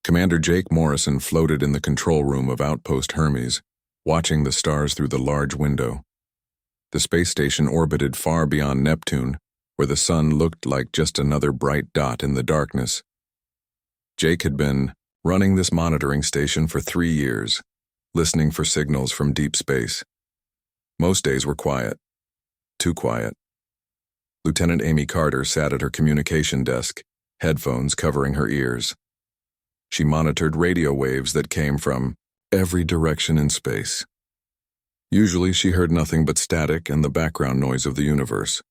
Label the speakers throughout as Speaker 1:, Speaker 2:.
Speaker 1: Commander Jake Morrison floated in the control room of Outpost Hermes, watching the stars through the large window. The space station orbited far beyond Neptune, where the sun looked like just another bright dot in the darkness. Jake had been running this monitoring station for 3 years, listening for signals from deep space. Most days were quiet. Too quiet. Lieutenant Amy Carter sat at her communication desk, headphones covering her ears. She monitored radio waves that came from every direction in space. Usually she heard nothing but static and the background noise of the universe,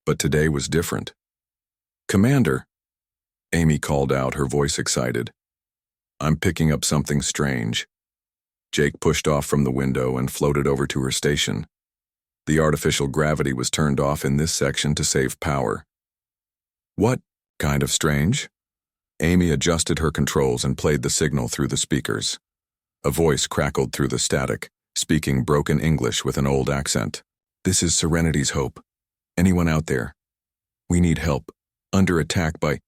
Speaker 1: but today was different. "Commander," Amy called out, her voice excited. "I'm picking up something strange." Jake pushed off from the window and floated over to her station. The artificial gravity was turned off in this section to save power. "What kind of strange?" Amy adjusted her controls and played the signal through the speakers. A voice crackled through the static, speaking broken English with an old accent. "This is Serenity's Hope. Anyone out there? We need help. Under attack by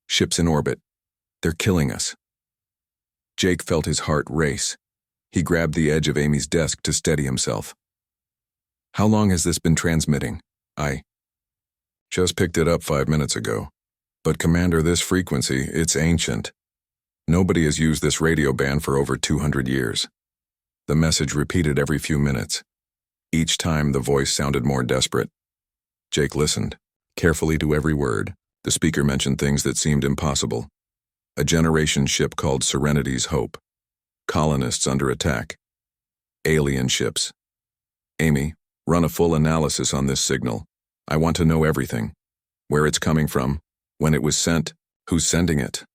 Speaker 1: ships in orbit. They're killing us." Jake felt his heart race. He grabbed the edge of Amy's desk to steady himself. "How long has this been transmitting?" "I just picked it up 5 minutes ago. But Commander, this frequency, it's ancient. Nobody has used this radio band for over 200 years. The message repeated every few minutes. Each time the voice sounded more desperate. Jake listened, carefully to every word. The speaker mentioned things that seemed impossible. A generation ship called Serenity's Hope. Colonists under attack. Alien ships. "Amy, run a full analysis on this signal. I want to know everything. Where it's coming from, when it was sent, who's sending it."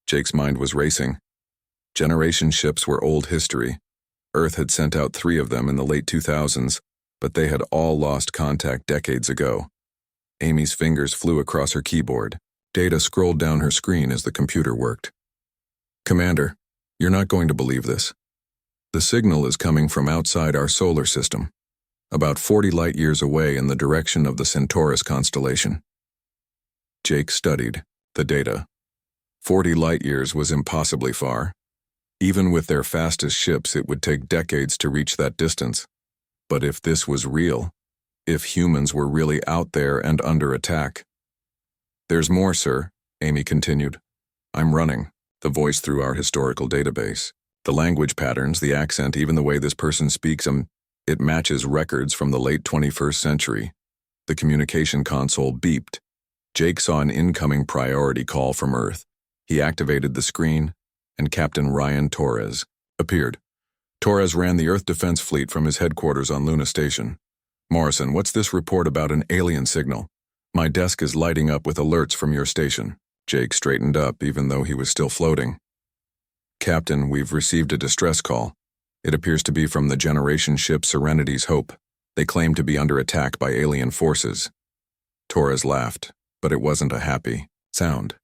Speaker 1: Jake's mind was racing. Generation ships were old history. Earth had sent out 3 of them in the late 2000s, but they had all lost contact decades ago. Amy's fingers flew across her keyboard. Data scrolled down her screen as the computer worked. "Commander, you're not going to believe this. The signal is coming from outside our solar system, about 40 light-years away in the direction of the Centaurus constellation." Jake studied the data. 40 light-years was impossibly far. Even with their fastest ships, it would take decades to reach that distance. But if this was real, if humans were really out there and under attack. "There's more, sir," Amy continued. "I'm running the voice through our historical database. The language patterns, the accent, even the way this person speaks, it matches records from the late 21st century. The communication console beeped. Jake saw an incoming priority call from Earth. He activated the screen, and Captain Ryan Torres appeared. Torres ran the Earth Defense Fleet from his headquarters on Luna Station. "Morrison, what's this report about an alien signal? My desk is lighting up with alerts from your station." Jake straightened up, even though he was still floating. "Captain, we've received a distress call. It appears to be from the generation ship Serenity's Hope. They claim to be under attack by alien forces." Torres laughed, but it wasn't a happy sound.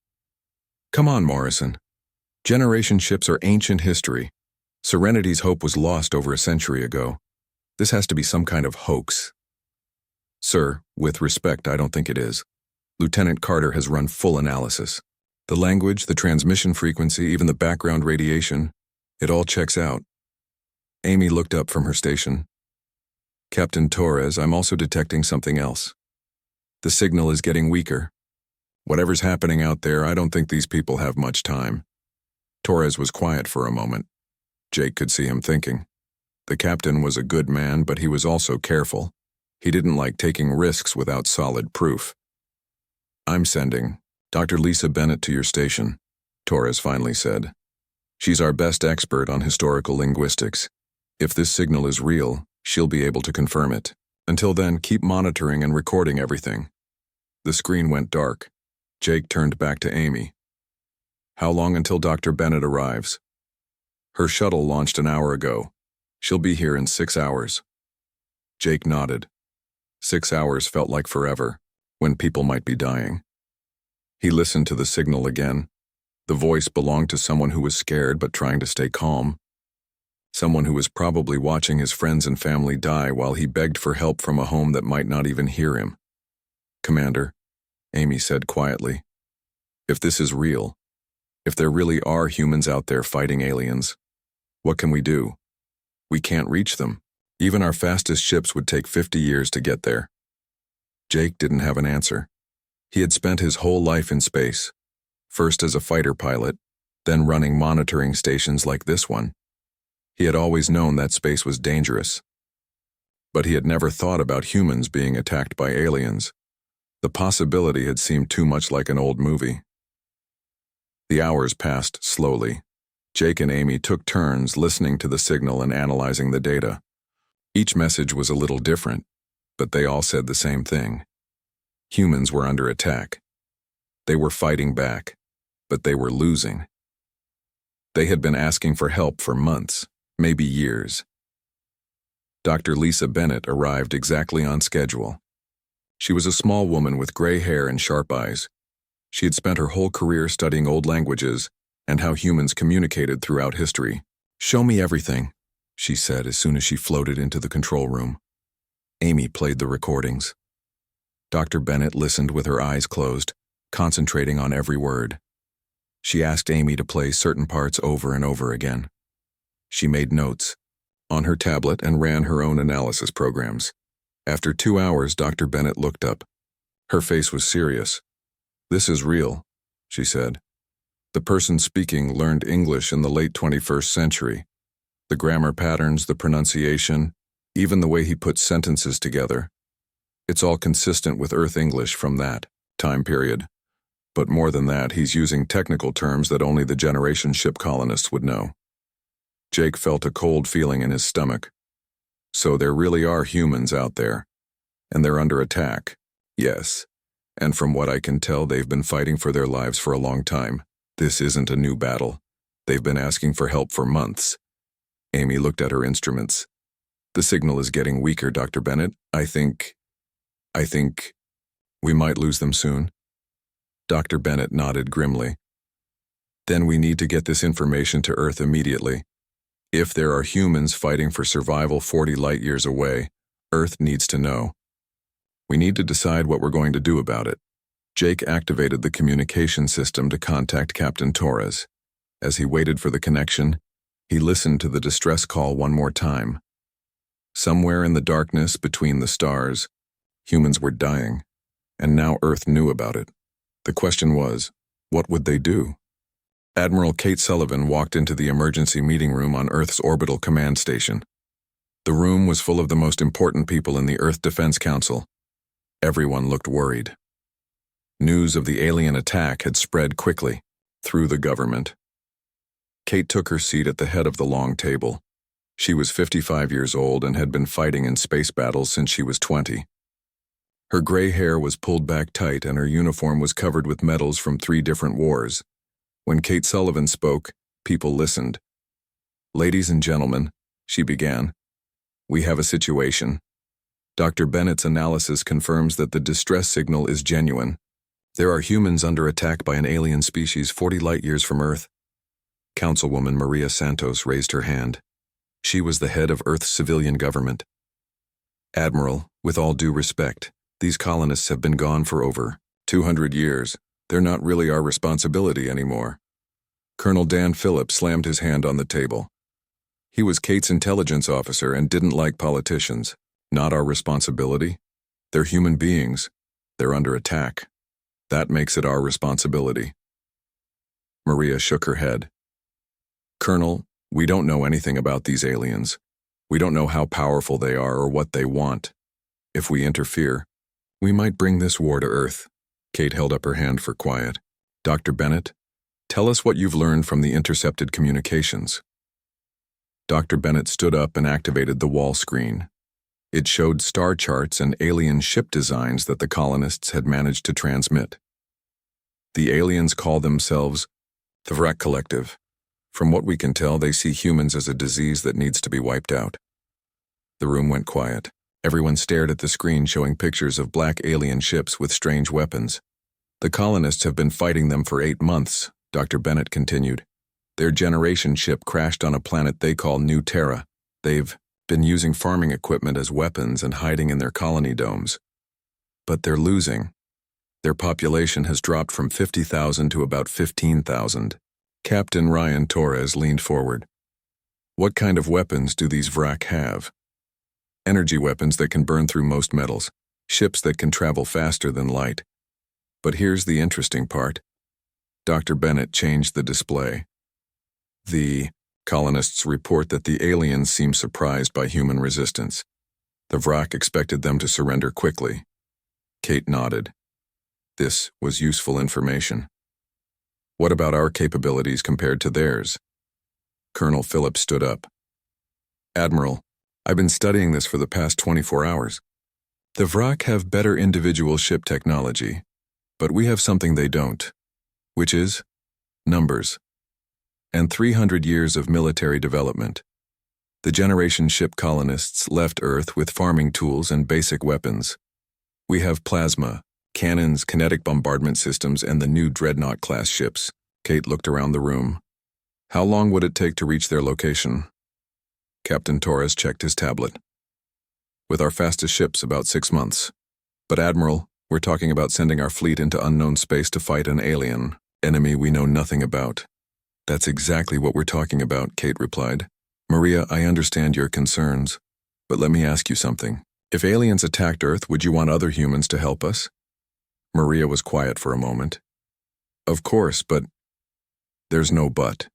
Speaker 1: "Come on, Morrison. Generation ships are ancient history. Serenity's Hope was lost over a century ago. This has to be some kind of hoax." "Sir, with respect, I don't think it is. Lieutenant Carter has run full analysis. The language, the transmission frequency, even the background radiation, it all checks out." Amy looked up from her station. "Captain Torres, I'm also detecting something else. The signal is getting weaker. Whatever's happening out there, I don't think these people have much time." Torres was quiet for a moment. Jake could see him thinking. The captain was a good man, but he was also careful. He didn't like taking risks without solid proof. "I'm sending Dr. Lisa Bennett to your station," Torres finally said. "She's our best expert on historical linguistics. If this signal is real, she'll be able to confirm it. Until then, keep monitoring and recording everything." The screen went dark. Jake turned back to Amy. "How long until Dr. Bennett arrives?" "Her shuttle launched an hour ago. She'll be here in 6 hours." Jake nodded. 6 hours felt like forever, when people might be dying. He listened to the signal again. The voice belonged to someone who was scared but trying to stay calm. Someone who was probably watching his friends and family die while he begged for help from a home that might not even hear him. "Commander," Amy said quietly, "if this is real, If there really are humans out there fighting aliens, what can we do? We can't reach them. Even our fastest ships would take 50 years to get there. Jake didn't have an answer. He had spent his whole life in space, first as a fighter pilot, then running monitoring stations like this one. He had always known that space was dangerous, but he had never thought about humans being attacked by aliens. The possibility had seemed too much like an old movie. The hours passed slowly. Jake and Amy took turns listening to the signal and analyzing the data. Each message was a little different, but they all said the same thing. Humans were under attack. They were fighting back, but they were losing. They had been asking for help for months, maybe years. Dr. Lisa Bennett arrived exactly on schedule. She was a small woman with gray hair and sharp eyes. She had spent her whole career studying old languages and how humans communicated throughout history. "Show me everything," she said as soon as she floated into the control room. Amy played the recordings. Dr. Bennett listened with her eyes closed, concentrating on every word. She asked Amy to play certain parts over and over again. She made notes on her tablet and ran her own analysis programs. After 2 hours, Dr. Bennett looked up. Her face was serious. "This is real," she said. "The person speaking learned English in the late 21st century. The grammar patterns, the pronunciation, even the way he put sentences together. It's all consistent with Earth English from that time period. But more than that, he's using technical terms that only the Generation ship colonists would know." Jake felt a cold feeling in his stomach. So there really are humans out there, and they're under attack. Yes, and from what I can tell, they've been fighting for their lives for a long time. This isn't a new battle. They've been asking for help for months. Amy looked at her instruments. "The signal is getting weaker, Dr. Bennett. I think we might lose them soon." Dr. Bennett nodded grimly. "Then we need to get this information to Earth immediately. If there are humans fighting for survival 40 light years away, Earth needs to know. We need to decide what we're going to do about it." Jake activated the communication system to contact Captain Torres. As he waited for the connection, he listened to the distress call one more time. Somewhere in the darkness between the stars, humans were dying, and now Earth knew about it. The question was, what would they do? Admiral Kate Sullivan walked into the emergency meeting room on Earth's orbital command station. The room was full of the most important people in the Earth Defense Council. Everyone looked worried. News of the alien attack had spread quickly through the government. Kate took her seat at the head of the long table. She was 55 years old and had been fighting in space battles since she was 20. Her gray hair was pulled back tight and her uniform was covered with medals from 3 different wars. When Kate Sullivan spoke, people listened. "Ladies and gentlemen," she began, "we have a situation. Dr. Bennett's analysis confirms that the distress signal is genuine. There are humans under attack by an alien species 40 light years from Earth." Councilwoman Maria Santos raised her hand. She was the head of Earth's civilian government. "Admiral, with all due respect, these colonists have been gone for over 200 years. They're not really our responsibility anymore." Colonel Dan Phillips slammed his hand on the table. He was Kate's intelligence officer and didn't like politicians. "Not our responsibility? They're human beings. They're under attack. That makes it our responsibility." Maria shook her head. "Colonel, we don't know anything about these aliens. We don't know how powerful they are or what they want. If we interfere, we might bring this war to Earth." Kate held up her hand for quiet. "Dr. Bennett, tell us what you've learned from the intercepted communications." Dr. Bennett stood up and activated the wall screen. It showed star charts and alien ship designs that the colonists had managed to transmit. The aliens call themselves the Vrak Collective. From what we can tell, they see humans as a disease that needs to be wiped out. The room went quiet. Everyone stared at the screen showing pictures of black alien ships with strange weapons. "The colonists have been fighting them for 8 months, Dr. Bennett continued. Their Generation ship crashed on a planet they call New Terra. They've been using farming equipment as weapons and hiding in their colony domes. But they're losing. Their population has dropped from 50,000 to about 15,000. Captain Ryan Torres leaned forward. What kind of weapons do these Vrak have? Energy weapons that can burn through most metals, ships that can travel faster than light. But here's the interesting part. Dr. Bennett changed the display. The colonists report that the aliens seem surprised by human resistance. The Vrak expected them to surrender quickly. Kate nodded. This was useful information. What about our capabilities compared to theirs? Colonel Phillips stood up. Admiral, I've been studying this for the past 24 hours. The Vrak have better individual ship technology, but we have something they don't, which is numbers, and 300 years of military development. The generation ship colonists left Earth with farming tools and basic weapons. We have plasma, cannons, kinetic bombardment systems, and the new Dreadnought-class ships. Kate looked around the room. How long would it take to reach their location? Captain Torres checked his tablet. With our fastest ships, about 6 months. But Admiral, we're talking about sending our fleet into unknown space to fight an alien enemy we know nothing about. That's exactly what we're talking about, Kate replied. Maria, I understand your concerns, but let me ask you something. If aliens attacked Earth, would you want other humans to help us? Maria was quiet for a moment. Of course, but there's no but.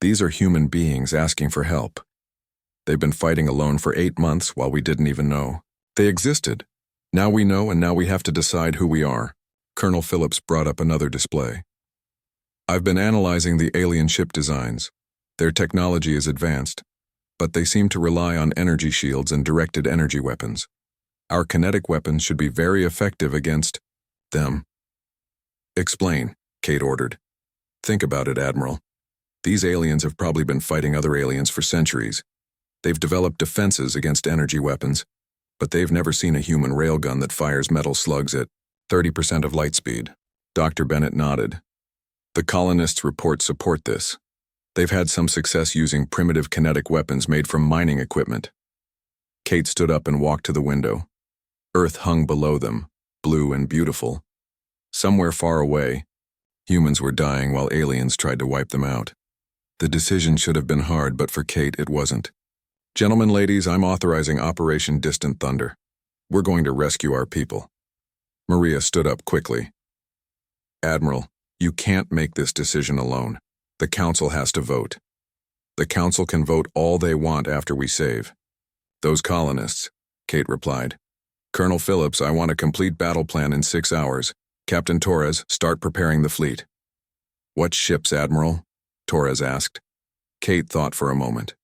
Speaker 1: These are human beings asking for help. They've been fighting alone for 8 months while we didn't even know. They existed. Now we know, and now we have to decide who we are. Colonel Phillips brought up another display. I've been analyzing the alien ship designs. Their technology is advanced, but they seem to rely on energy shields and directed energy weapons. Our kinetic weapons should be very effective against them. Explain, Kate ordered. Think about it, Admiral. These aliens have probably been fighting other aliens for centuries. They've developed defenses against energy weapons, but they've never seen a human railgun that fires metal slugs at 30% of light speed. Dr. Bennett nodded. The colonists' reports support this. They've had some success using primitive kinetic weapons made from mining equipment. Kate stood up and walked to the window. Earth hung below them, blue and beautiful. Somewhere far away, humans were dying while aliens tried to wipe them out. The decision should have been hard, but for Kate, it wasn't. Gentlemen, ladies, I'm authorizing Operation Distant Thunder. We're going to rescue our people. Maria stood up quickly. Admiral, you can't make this decision alone. The Council has to vote. The Council can vote all they want after we save. Those colonists, Kate replied. Colonel Phillips, I want a complete battle plan in 6 hours. Captain Torres, start preparing the fleet. What ships, Admiral? Torres asked. Kate thought for a moment.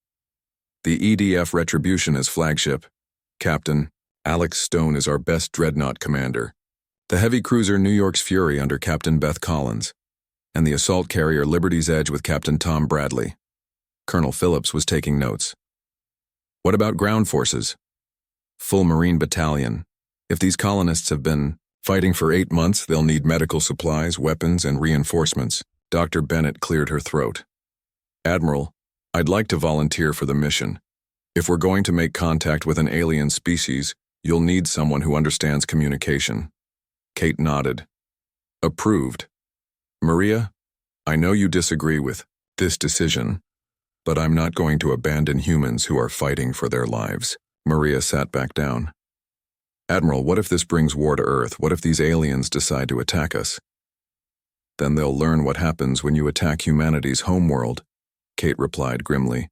Speaker 1: The EDF Retribution is flagship. Captain, Alex Stone is our best dreadnought commander. The heavy cruiser New York's Fury under Captain Beth Collins. And the assault carrier Liberty's Edge with Captain Tom Bradley. Colonel Phillips was taking notes. What about ground forces? Full Marine battalion. If these colonists have been fighting for 8 months, they'll need medical supplies, weapons, and reinforcements. Dr. Bennett cleared her throat. Admiral, I'd like to volunteer for the mission. If we're going to make contact with an alien species, you'll need someone who understands communication. Kate nodded. Approved. Maria, I know you disagree with this decision, but I'm not going to abandon humans who are fighting for their lives. Maria sat back down. Admiral, what if this brings war to Earth? What if these aliens decide to attack us? Then they'll learn what happens when you attack humanity's homeworld, Kate replied grimly.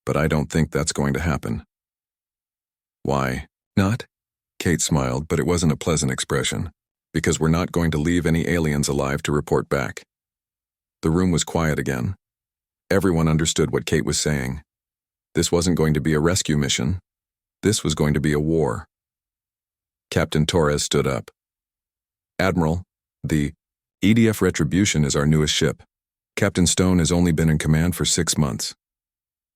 Speaker 1: But I don't think that's going to happen. Why not? Kate smiled, but it wasn't a pleasant expression. Because we're not going to leave any aliens alive to report back. The room was quiet again. Everyone understood what Kate was saying. This wasn't going to be a rescue mission. This was going to be a war. Captain Torres stood up. Admiral, the EDF Retribution is our newest ship. Captain Stone has only been in command for 6 months.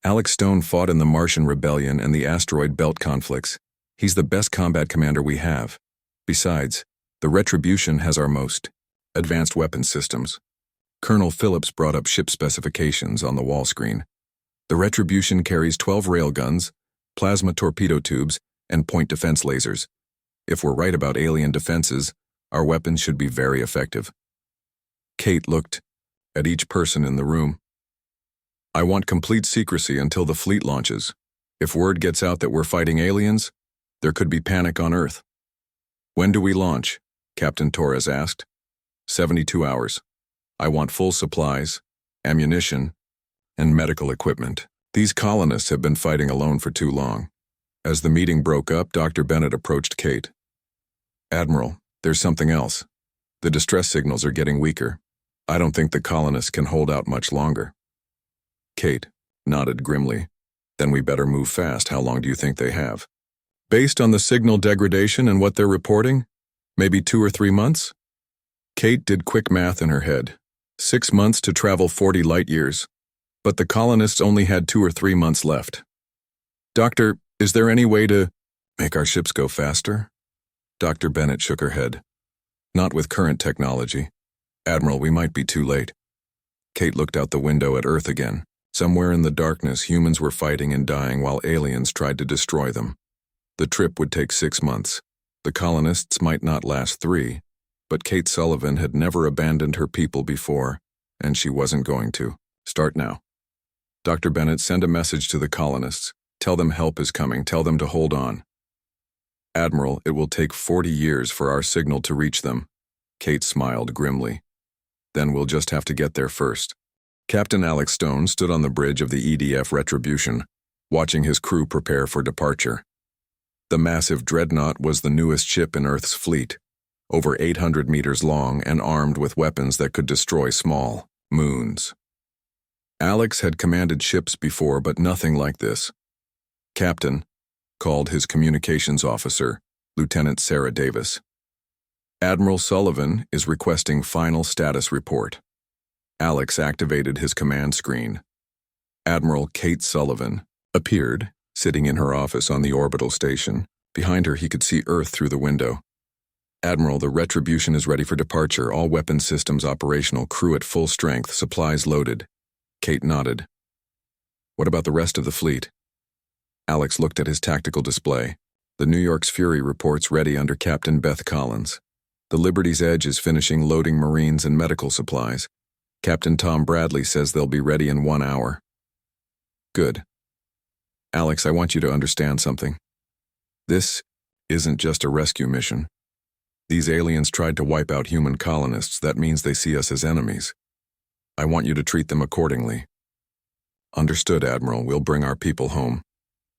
Speaker 1: Alex Stone fought in the Martian Rebellion and the asteroid belt conflicts. He's the best combat commander we have. Besides, the Retribution has our most advanced weapons systems. Colonel Phillips brought up ship specifications on the wall screen. The Retribution carries 12 railguns, plasma torpedo tubes, and point defense lasers. If we're right about alien defenses, our weapons should be very effective. Kate looked at each person in the room. I want complete secrecy until the fleet launches. If word gets out that we're fighting aliens, there could be panic on Earth. When do we launch? Captain Torres asked. 72 hours. I want full supplies, ammunition, and medical equipment. These colonists have been fighting alone for too long. As the meeting broke up, Dr. Bennett approached Kate. Admiral, there's something else. The distress signals are getting weaker. I don't think the colonists can hold out much longer. Kate nodded grimly. Then we better move fast. How long do you think they have? Based on the signal degradation and what they're reporting, maybe 2 or 3 months? Kate did quick math in her head. 6 months to travel 40 light years. But the colonists only had 2 or 3 months left. Doctor, is there any way to make our ships go faster? Dr. Bennett shook her head. Not with current technology. Admiral, we might be too late. Kate looked out the window at Earth again. Somewhere in the darkness, humans were fighting and dying while aliens tried to destroy them. The trip would take 6 months. The colonists might not last 3, but Kate Sullivan had never abandoned her people before, and she wasn't going to. Start now. Dr. Bennett, send a message to the colonists. Tell them help is coming. Tell them to hold on. Admiral, it will take 40 years for our signal to reach them. Kate smiled grimly. Then we'll just have to get there first. Captain Alex Stone stood on the bridge of the EDF Retribution, watching his crew prepare for departure. The massive dreadnought was the newest ship in Earth's fleet, over 800 meters long and armed with weapons that could destroy small moons. Alex had commanded ships before, but nothing like this. Captain called his communications officer, Lieutenant Sarah Davis. Admiral Sullivan is requesting final status report. Alex activated his command screen. Admiral Kate Sullivan appeared, sitting in her office on the orbital station. Behind her, he could see Earth through the window. Admiral, the Retribution is ready for departure. All weapon systems operational, crew at full strength, supplies loaded. Kate nodded. What about the rest of the fleet? Alex looked at his tactical display. The New York's Fury reports ready under Captain Beth Collins. The Liberty's Edge is finishing loading Marines and medical supplies. Captain Tom Bradley says they'll be ready in 1 hour. Good. Alex, I want you to understand something. This isn't just a rescue mission. These aliens tried to wipe out human colonists. That means they see us as enemies. I want you to treat them accordingly. Understood, Admiral. We'll bring our people home.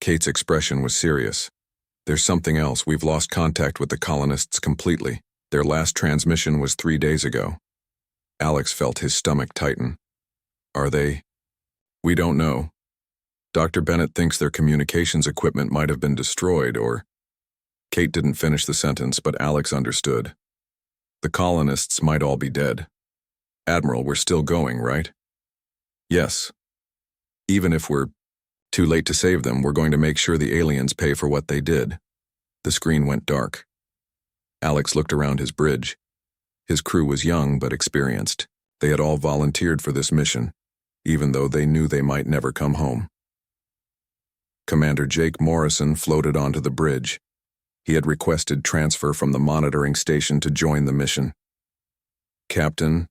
Speaker 1: Kate's expression was serious. There's something else. We've lost contact with the colonists completely. Their last transmission was 3 days ago. Alex felt his stomach tighten. Are they? We don't know. Dr. Bennett thinks their communications equipment might have been destroyed, or... Kate didn't finish the sentence, but Alex understood. The colonists might all be dead. Admiral, we're still going, right? Yes. Even if we're too late to save them, we're going to make sure the aliens pay for what they did. The screen went dark. Alex looked around his bridge. His crew was young but experienced. They had all volunteered for this mission, even though they knew they might never come home. Commander Jake Morrison floated onto the bridge. He had requested transfer from the monitoring station to join the mission. Captain,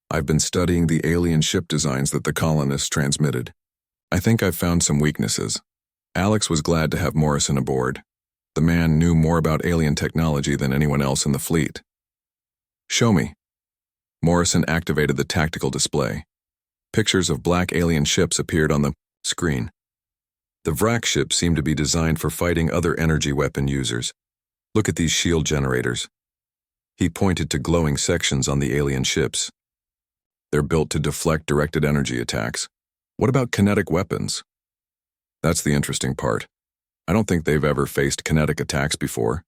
Speaker 1: I've been studying the alien ship designs that the colonists transmitted. I think I've found some weaknesses. Alex was glad to have Morrison aboard. The man knew more about alien technology than anyone else in the fleet. Show me. Morrison activated the tactical display. Pictures of black alien ships appeared on the screen. The Vrak ships seem to be designed for fighting other energy weapon users. Look at these shield generators. He pointed to glowing sections on the alien ships. They're built to deflect directed energy attacks. What about kinetic weapons? That's the interesting part. I don't think they've ever faced kinetic attacks before.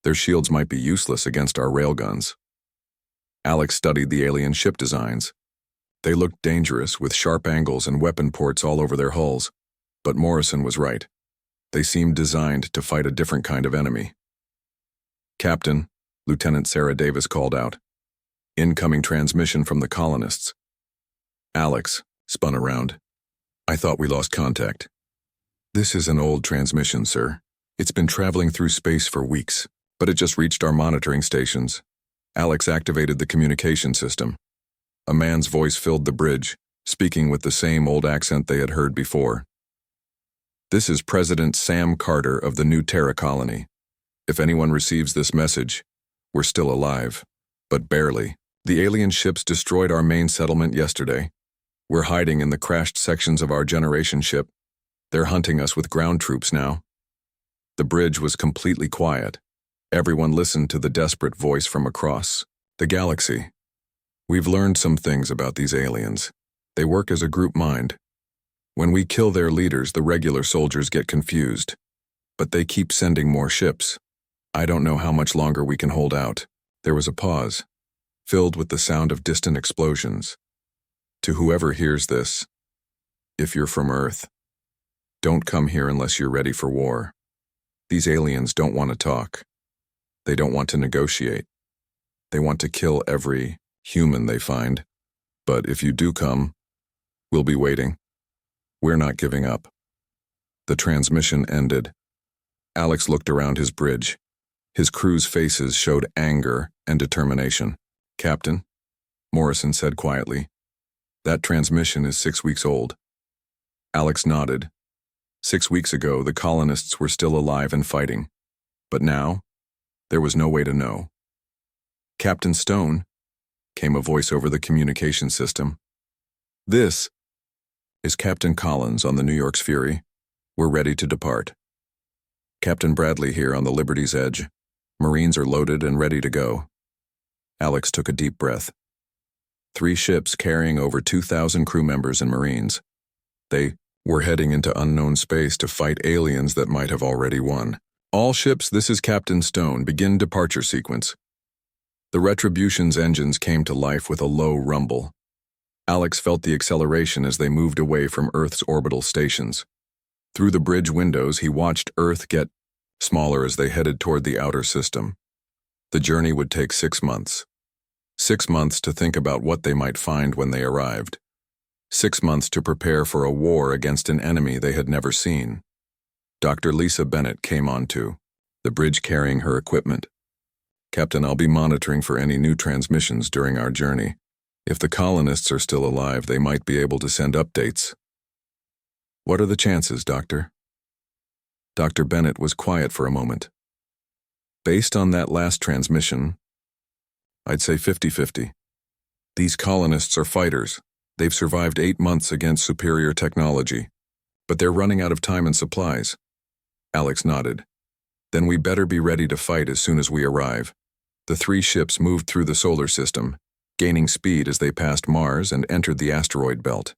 Speaker 1: Their shields might be useless against our railguns. Alex studied the alien ship designs. They looked dangerous, with sharp angles and weapon ports all over their hulls. But Morrison was right. They seemed designed to fight a different kind of enemy. Captain, Lieutenant Sarah Davis called out. Incoming transmission from the colonists. Alex spun around. I thought we lost contact. This is an old transmission, sir. It's been traveling through space for weeks, but it just reached our monitoring stations. Alex activated the communication system. A man's voice filled the bridge, speaking with the same old accent they had heard before. "This is President Sam Carter of the New Terra Colony. If anyone receives this message, we're still alive, but barely. The alien ships destroyed our main settlement yesterday. We're hiding in the crashed sections of our generation ship. They're hunting us with ground troops now." The bridge was completely quiet. Everyone listened to the desperate voice from across the galaxy. "We've learned some things about these aliens. They work as a group mind. When we kill their leaders, the regular soldiers get confused. But they keep sending more ships. I don't know how much longer we can hold out." There was a pause, filled with the sound of distant explosions. "To whoever hears this, if you're from Earth, don't come here unless you're ready for war. These aliens don't want to talk. They don't want to negotiate. They want to kill every human they find. But if you do come, we'll be waiting. We're not giving up." The transmission ended. Alex looked around his bridge. His crew's faces showed anger and determination. "Captain," Morrison said quietly, "that transmission is 6 weeks old." Alex nodded. 6 weeks ago, the colonists were still alive and fighting. But now, there was no way to know. "Captain Stone," came a voice over the communication system. "This is Captain Collins on the New York's Fury. We're ready to depart." "Captain Bradley here on the Liberty's Edge. Marines are loaded and ready to go." Alex took a deep breath. 3 ships carrying over 2,000 crew members and Marines. They were heading into unknown space to fight aliens that might have already won. "All ships, this is Captain Stone. Begin departure sequence." The Retribution's engines came to life with a low rumble. Alex felt the acceleration as they moved away from Earth's orbital stations. Through the bridge windows, he watched Earth get smaller as they headed toward the outer system. The journey would take 6 months. 6 months to think about what they might find when they arrived. 6 months to prepare for a war against an enemy they had never seen. Dr. Lisa Bennett came onto the bridge carrying her equipment. "Captain, I'll be monitoring for any new transmissions during our journey. If the colonists are still alive, they might be able to send updates." "What are the chances, Doctor?" Dr. Bennett was quiet for a moment. "Based on that last transmission, I'd say 50-50. These colonists are fighters. They've survived 8 months against superior technology, but they're running out of time and supplies." Alex nodded. "Then we better be ready to fight as soon as we arrive." The 3 ships moved through the solar system, gaining speed as they passed Mars and entered the asteroid belt.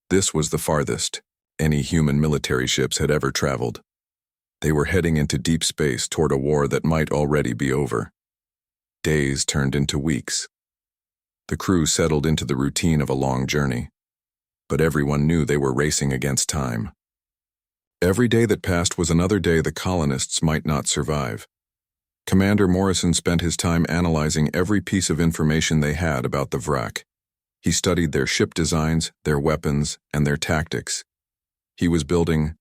Speaker 1: This was the farthest any human military ships had ever traveled. They were heading into deep space toward a war that might already be over. Days turned into weeks. The crew settled into the routine of a long journey, but everyone knew they were racing against time. Every day that passed was another day the colonists might not survive. Commander Morrison spent his time analyzing every piece of information they had about the wrack. He studied their ship designs, their weapons, and their tactics. He was building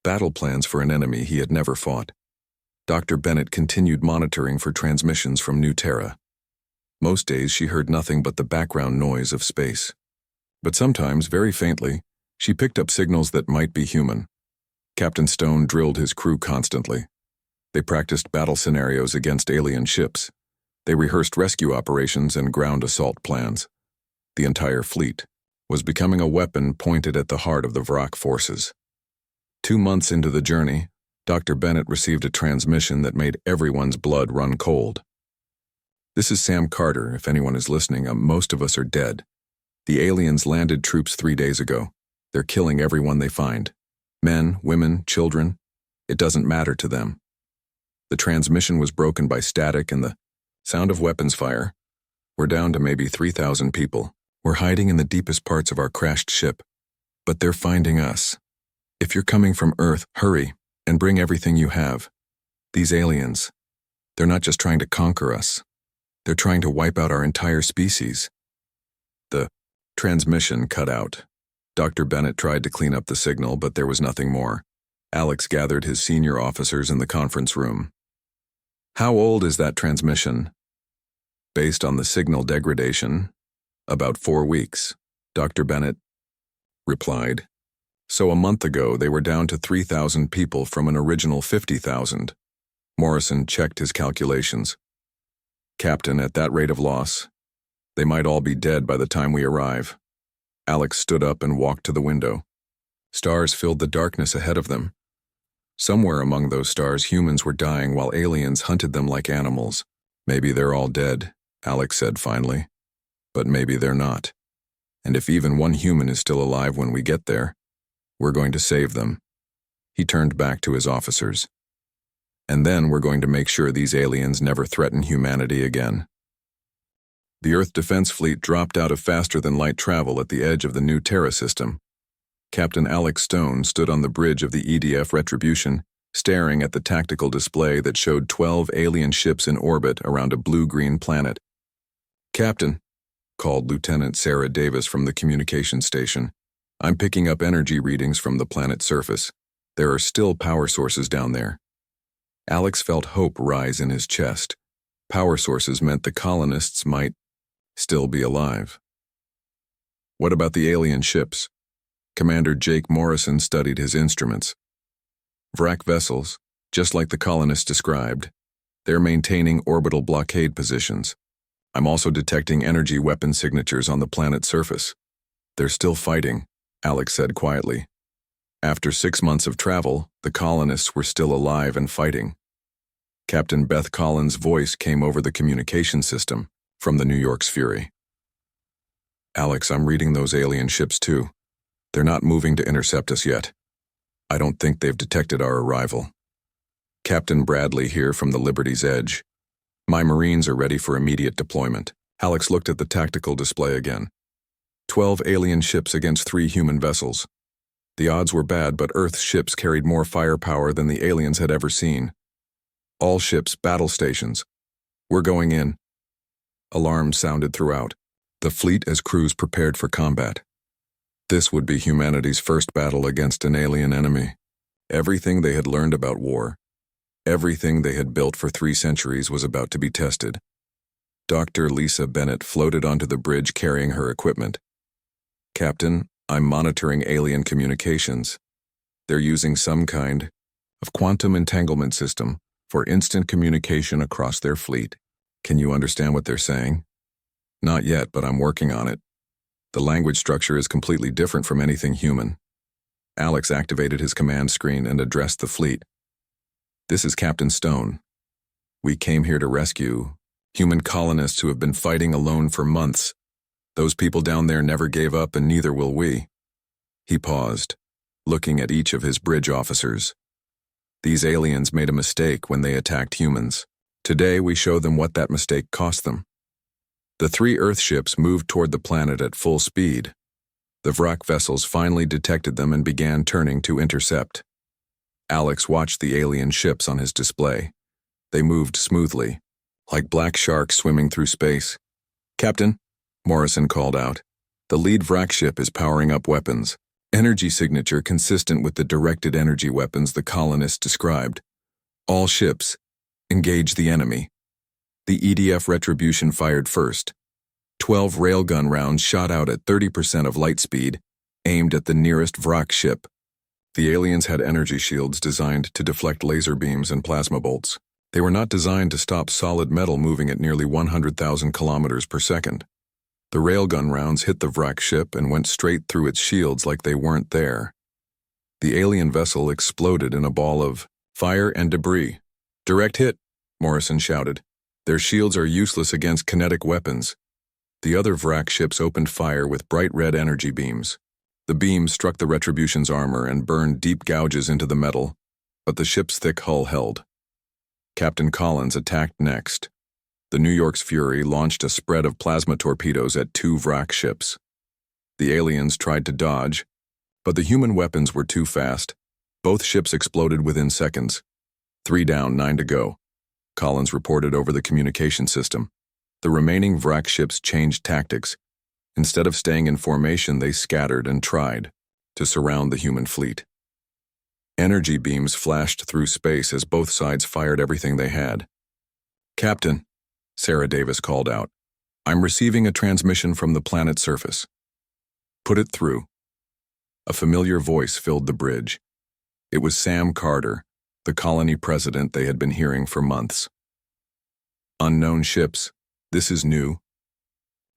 Speaker 1: battle plans for an enemy he had never fought. Dr. Bennett continued monitoring for transmissions from New Terra. Most days she heard nothing but the background noise of space. But sometimes, very faintly, she picked up signals that might be human. Captain Stone drilled his crew constantly. They practiced battle scenarios against alien ships. They rehearsed rescue operations and ground assault plans. The entire fleet was becoming a weapon pointed at the heart of the Vrak forces. 2 months into the journey, Dr. Bennett received a transmission that made everyone's blood run cold. "This is Sam Carter, if anyone is listening. Most of us are dead. The aliens landed troops 3 days ago. They're killing everyone they find. Men, women, children. It doesn't matter to them." The transmission was broken by static and the sound of weapons fire. "We're down to maybe 3,000 people. We're hiding in the deepest parts of our crashed ship. But they're finding us. If you're coming from Earth, hurry and bring everything you have. These aliens, they're not just trying to conquer us. They're trying to wipe out our entire species." The transmission cut out. Dr. Bennett tried to clean up the signal, but there was nothing more. Alex gathered his senior officers in the conference room. "How old is that transmission?" "Based on the signal degradation, About 4 weeks, Dr. Bennett replied. So a month ago, they were down to 3,000 people from an original 50,000. Morrison checked his calculations. Captain, at that rate of loss, they might all be dead by the time we arrive. Alex stood up and walked to the window. Stars filled the darkness ahead of them. Somewhere among those stars, humans were dying while aliens hunted them like animals. Maybe they're all dead, Alex said finally. But maybe they're not. And if even one human is still alive when we get there, we're going to save them. He turned back to his officers. And then we're going to make sure these aliens never threaten humanity again. The Earth Defense Fleet dropped out of faster-than-light travel at the edge of the new Terra system. Captain Alex Stone stood on the bridge of the EDF Retribution, staring at the tactical display that showed 12 alien ships in orbit around a blue-green planet. Captain, called Lieutenant Sarah Davis from the communications station, I'm picking up energy readings from the planet's surface. There are still power sources down there. Alex felt hope rise in his chest. Power sources meant the colonists might still be alive. What about the alien ships? Commander Jake Morrison studied his instruments. Vrak vessels, just like the colonists described. They're maintaining orbital blockade positions. I'm also detecting energy weapon signatures on the planet's surface. They're still fighting, Alex said quietly. After 6 months of travel, the colonists were still alive and fighting. Captain Beth Collins' voice came over the communication system from the New York's Fury. Alex, I'm reading those alien ships too. They're not moving to intercept us yet. I don't think they've detected our arrival. Captain Bradley here from the Liberty's Edge. My Marines are ready for immediate deployment. Alex looked at the tactical display again. 12 alien ships against 3 human vessels. The odds were bad, but Earth's ships carried more firepower than the aliens had ever seen. All ships, battle stations. We're going in. Alarms sounded throughout. The fleet as crews prepared for combat. This would be humanity's first battle against an alien enemy. Everything they had learned about war, everything they had built for 3 centuries was about to be tested. Dr. Lisa Bennett floated onto the bridge carrying her equipment. Captain, I'm monitoring alien communications. They're using some kind of quantum entanglement system for instant communication across their fleet. Can you understand what they're saying? Not yet, but I'm working on it. The language structure is completely different from anything human. Alex activated his command screen and addressed the fleet. This is Captain Stone. We came here to rescue human colonists who have been fighting alone for months. Those people down there never gave up, and neither will we. He paused, looking at each of his bridge officers. These aliens made a mistake when they attacked humans. Today we show them what that mistake cost them. The 3 Earth ships moved toward the planet at full speed. The Vrak vessels finally detected them and began turning to intercept. Alex watched the alien ships on his display. They moved smoothly, like black sharks swimming through space. Captain, Morrison called out, the lead Vrak ship is powering up weapons. Energy signature consistent with the directed energy weapons the colonists described. All ships, engage the enemy. The EDF Retribution fired first. 12 railgun rounds shot out at 30% of light speed, aimed at the nearest Vrak ship. The aliens had energy shields designed to deflect laser beams and plasma bolts. They were not designed to stop solid metal moving at nearly 100,000 kilometers per second. The railgun rounds hit the Vrak ship and went straight through its shields like they weren't there. The alien vessel exploded in a ball of fire and debris. Direct hit, Morrison shouted. Their shields are useless against kinetic weapons. The other Vrak ships opened fire with bright red energy beams. The beams struck the Retribution's armor and burned deep gouges into the metal, but the ship's thick hull held. Captain Collins attacked next. The New York's Fury launched a spread of plasma torpedoes at 2 Vrak ships. The aliens tried to dodge, but the human weapons were too fast. Both ships exploded within seconds. 3 down, 9 to go, Collins reported over the communication system. The remaining Vrak ships changed tactics. Instead of staying in formation, they scattered and tried to surround the human fleet. Energy beams flashed through space as both sides fired everything they had. Captain, Sarah Davis called out. I'm receiving a transmission from the planet's surface. Put it through. A familiar voice filled the bridge. It was Sam Carter, the colony president they had been hearing for months. Unknown ships, this is new.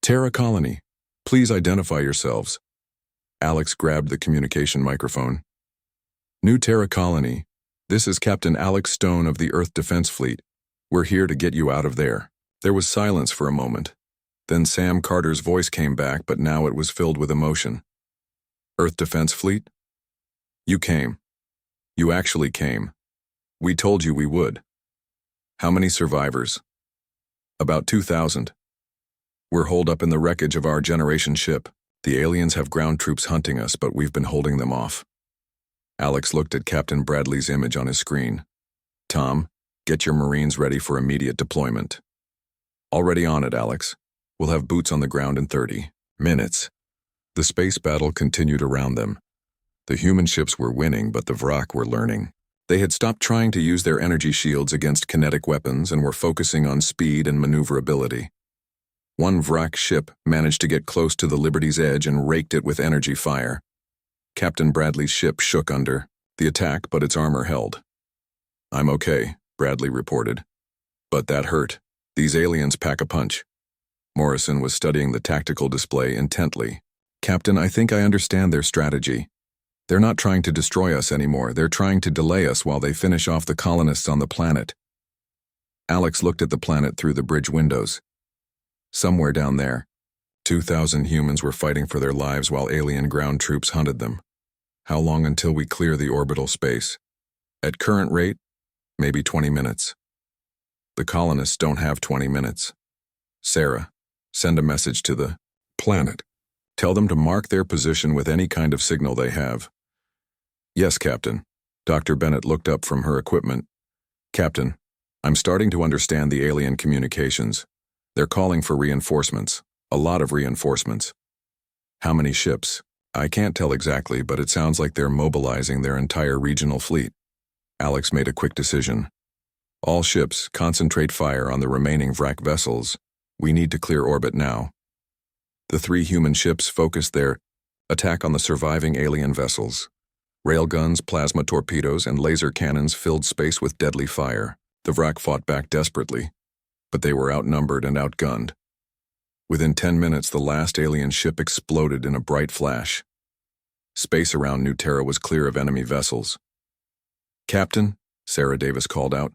Speaker 1: Terra Colony, please identify yourselves. Alex grabbed the communication microphone. New Terra Colony, this is Captain Alex Stone of the Earth Defense Fleet. We're here to get you out of there. There was silence for a moment. Then Sam Carter's voice came back, but now it was filled with emotion. Earth Defense Fleet? You came. You actually came. We told you we would. How many survivors? About 2,000. We're holed up in the wreckage of our generation ship. The aliens have ground troops hunting us, but we've been holding them off. Alex looked at Captain Bradley's image on his screen. Tom, get your Marines ready for immediate deployment. Already on it, Alex. We'll have boots on the ground in 30 minutes. The space battle continued around them. The human ships were winning, but the Vrak were learning. They had stopped trying to use their energy shields against kinetic weapons and were focusing on speed and maneuverability. One Vrak ship managed to get close to the Liberty's edge and raked it with energy fire. Captain Bradley's ship shook under the attack, but its armor held. I'm okay, Bradley reported. But that hurt. These aliens pack a punch. Morrison was studying the tactical display intently. Captain, I think I understand their strategy. They're not trying to destroy us anymore. They're trying to delay us while they finish off the colonists on the planet. Alex looked at the planet through the bridge windows. Somewhere down there, 2,000 humans were fighting for their lives while alien ground troops hunted them. How long until we clear the orbital space? At current rate, maybe 20 minutes. The colonists don't have 20 minutes. Sarah, send a message to the planet. Tell them to mark their position with any kind of signal they have. Yes, Captain. Dr. Bennett looked up from her equipment. Captain, I'm starting to understand the alien communications. They're calling for reinforcements. A lot of reinforcements. How many ships? I can't tell exactly, but it sounds like they're mobilizing their entire regional fleet. Alex made a quick decision. All ships, concentrate fire on the remaining Vrak vessels. We need to clear orbit now. The 3 human ships focused their attack on the surviving alien vessels. Railguns, plasma torpedoes, and laser cannons filled space with deadly fire. The Vrak fought back desperately, but they were outnumbered and outgunned. Within 10 minutes, the last alien ship exploded in a bright flash. Space around New Terra was clear of enemy vessels. Captain, Sarah Davis called out.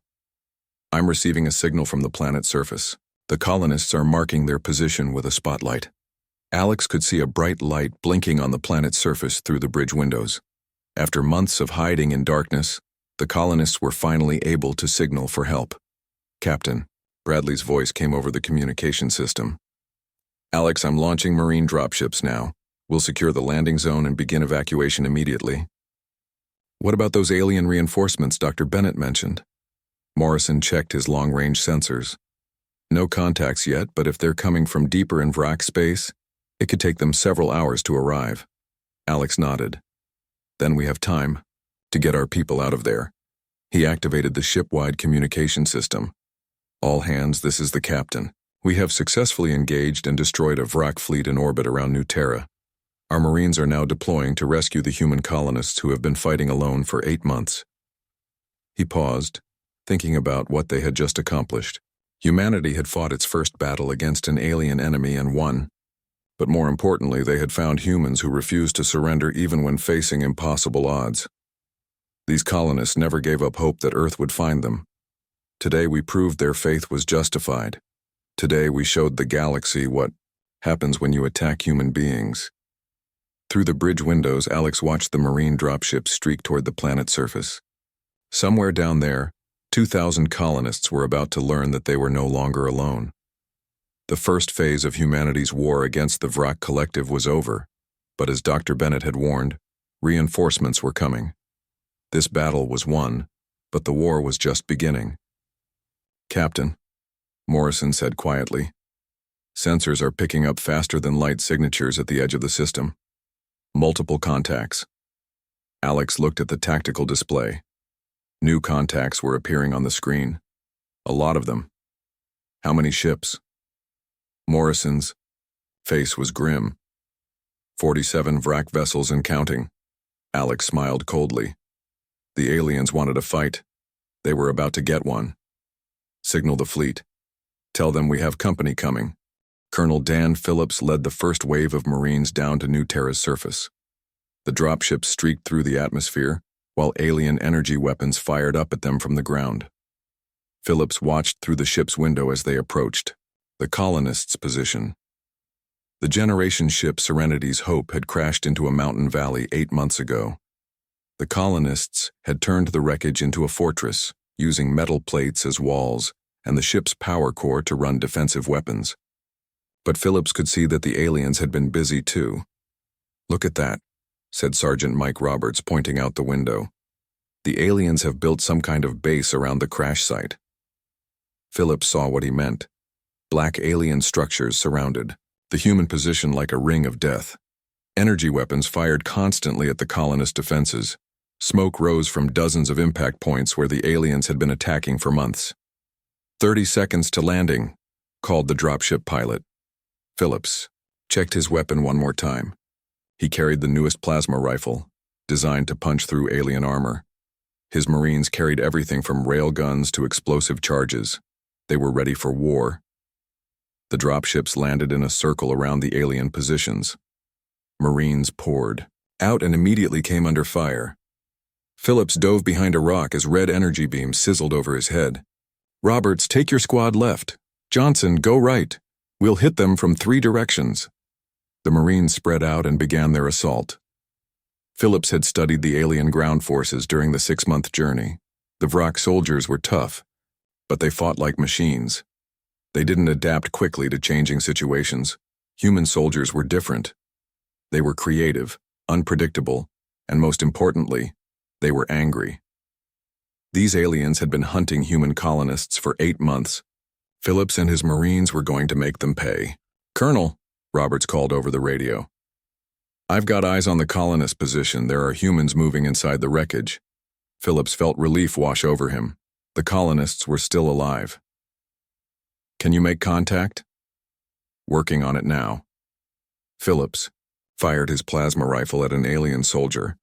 Speaker 1: I'm receiving a signal from the planet's surface. The colonists are marking their position with a spotlight. Alex could see a bright light blinking on the planet's surface through the bridge windows. After months of hiding in darkness, the colonists were finally able to signal for help. Captain, Bradley's voice came over the communication system. Alex, I'm launching Marine dropships now. We'll secure the landing zone and begin evacuation immediately. What about those alien reinforcements Dr. Bennett mentioned? Morrison checked his long-range sensors. No contacts yet, but if they're coming from deeper in Vrak space, it could take them several hours to arrive. Alex nodded. Then we have time to get our people out of there. He activated the ship-wide communication system. All hands, this is the captain. We have successfully engaged and destroyed a Vrak fleet in orbit around New Terra. Our Marines are now deploying to rescue the human colonists who have been fighting alone for 8 months. He paused, thinking about what they had just accomplished. Humanity had fought its first battle against an alien enemy and won. But more importantly, they had found humans who refused to surrender even when facing impossible odds. These colonists never gave up hope that Earth would find them. Today we proved their faith was justified. Today we showed the galaxy what happens when you attack human beings. Through the bridge windows, Alex watched the Marine dropships streak toward the planet's surface. Somewhere down there, 2,000 colonists were about to learn that they were no longer alone. The first phase of humanity's war against the Vrak Collective was over, but as Dr. Bennett had warned, reinforcements were coming. This battle was won, but the war was just beginning. Captain, Morrison said quietly, sensors are picking up faster than light signatures at the edge of the system. Multiple contacts. Alex looked at the tactical display. New contacts were appearing on the screen. A lot of them. How many ships? Morrison's face was grim. 47 Vrak vessels and counting. Alex smiled coldly. The aliens wanted a fight. They were about to get one. Signal the fleet. Tell them we have company coming. Colonel Dan Phillips led the first wave of Marines down to New Terra's surface. The dropships streaked through the atmosphere, while alien energy weapons fired up at them from the ground. Phillips watched through the ship's window as they approached, the colonists' position. The Generation ship Serenity's Hope had crashed into a mountain valley 8 months ago. The colonists had turned the wreckage into a fortress, using metal plates as walls and the ship's power core to run defensive weapons. But Phillips could see that the aliens had been busy too. "Look at that," said Sergeant Mike Roberts, pointing out the window. "The aliens have built some kind of base around the crash site." Phillips saw what he meant. Black alien structures surrounded the human position like a ring of death. Energy weapons fired constantly at the colonist defenses. Smoke rose from dozens of impact points where the aliens had been attacking for months. 30 seconds to landing, called the dropship pilot. Phillips checked his weapon one more time. He carried the newest plasma rifle, designed to punch through alien armor. His Marines carried everything from railguns to explosive charges. They were ready for war. The dropships landed in a circle around the alien positions. Marines poured out and immediately came under fire. Phillips dove behind a rock as red energy beams sizzled over his head. "Roberts, take your squad left. Johnson, go right. We'll hit them from 3 directions." The Marines spread out and began their assault. Phillips had studied the alien ground forces during the 6-month journey. The Vrak soldiers were tough, but they fought like machines. They didn't adapt quickly to changing situations. Human soldiers were different. They were creative, unpredictable, and most importantly, they were angry. These aliens had been hunting human colonists for 8 months. Phillips and his Marines were going to make them pay. "Colonel," Roberts called over the radio. "I've got eyes on the colonist position. There are humans moving inside the wreckage." Phillips felt relief wash over him. The colonists were still alive. "Can you make contact?" "Working on it now." Phillips fired his plasma rifle at an alien soldier.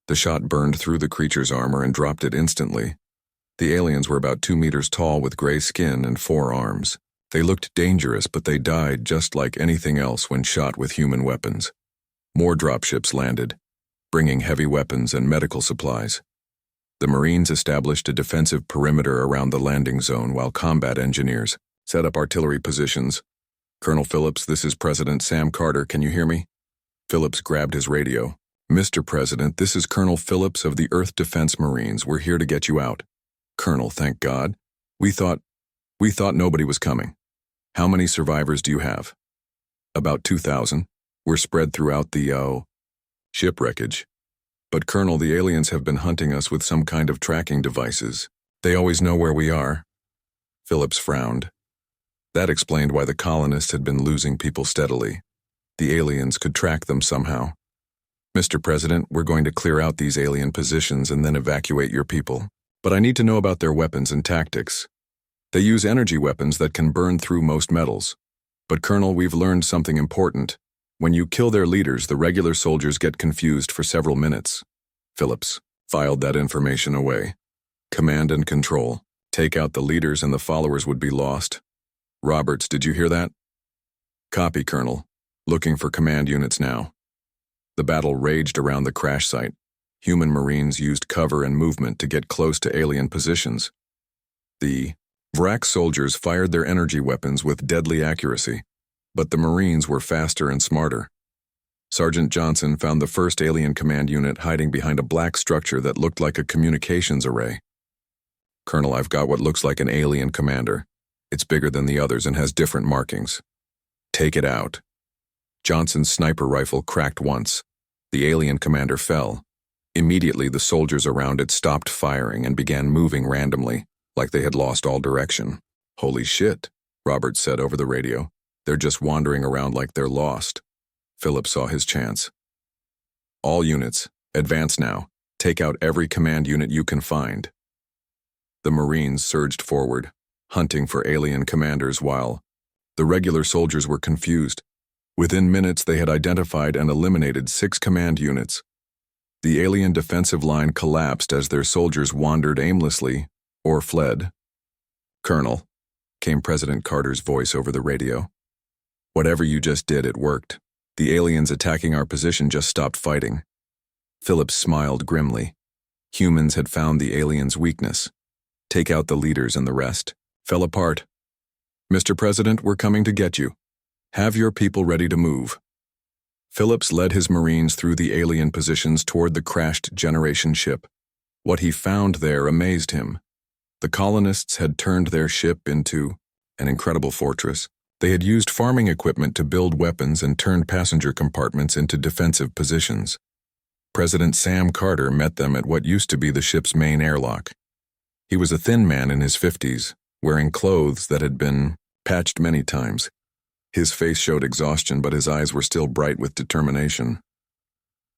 Speaker 1: The shot burned through the creature's armor and dropped it instantly. The aliens were about 2 meters tall with gray skin and 4 arms. They looked dangerous, but they died just like anything else when shot with human weapons. More dropships landed, bringing heavy weapons and medical supplies. The Marines established a defensive perimeter around the landing zone while combat engineers set up artillery positions. "Colonel Phillips, this is President Sam Carter. Can you hear me?" Phillips grabbed his radio. "Mr. President, this is Colonel Phillips of the Earth Defense Marines. We're here to get you out." "Colonel, thank God. We thought nobody was coming. How many survivors do you have?" "About 2,000. We're spread throughout the, ship wreckage. But Colonel, the aliens have been hunting us with some kind of tracking devices. They always know where we are." Phillips frowned. That explained why the colonists had been losing people steadily. The aliens could track them somehow. "Mr. President, we're going to clear out these alien positions and then evacuate your people. But I need to know about their weapons and tactics. They use energy weapons that can burn through most metals. But Colonel, we've learned something important. When you kill their leaders, the regular soldiers get confused for several minutes." Phillips filed that information away. "Command and control. Take out the leaders and the followers would be lost." "Roberts, did you hear that?" "Copy, Colonel. Looking for command units now." The battle raged around the crash site. Human Marines used cover and movement to get close to alien positions. The Vrak soldiers fired their energy weapons with deadly accuracy, but the Marines were faster and smarter. Sergeant Johnson found the first alien command unit hiding behind a black structure that looked like a communications array. "Colonel, I've got what looks like an alien commander. It's bigger than the others and has different markings." "Take it out." Johnson's sniper rifle cracked once. The alien commander fell. Immediately, the soldiers around it stopped firing and began moving randomly, like they had lost all direction. "Holy shit," Roberts said over the radio. "They're just wandering around like they're lost." Phillips saw his chance. "All units, advance now. Take out every command unit you can find." The Marines surged forward, hunting for alien commanders while The regular soldiers were confused. Within minutes, they had identified and eliminated 6 command units. The alien defensive line collapsed as their soldiers wandered aimlessly or fled. "Colonel," came President Carter's voice over the radio. "Whatever you just did, it worked. The aliens attacking our position just stopped fighting." Phillips smiled grimly. Humans had found the aliens' weakness. Take out the leaders and the rest fell apart. "Mr. President, we're coming to get you. Have your people ready to move." Phillips led his Marines through the alien positions toward the crashed generation ship. What he found there amazed him. The colonists had turned their ship into an incredible fortress. They had used farming equipment to build weapons and turned passenger compartments into defensive positions. President Sam Carter met them at what used to be the ship's main airlock. He was a thin man in his 50s, wearing clothes that had been patched many times. His face showed exhaustion, but his eyes were still bright with determination.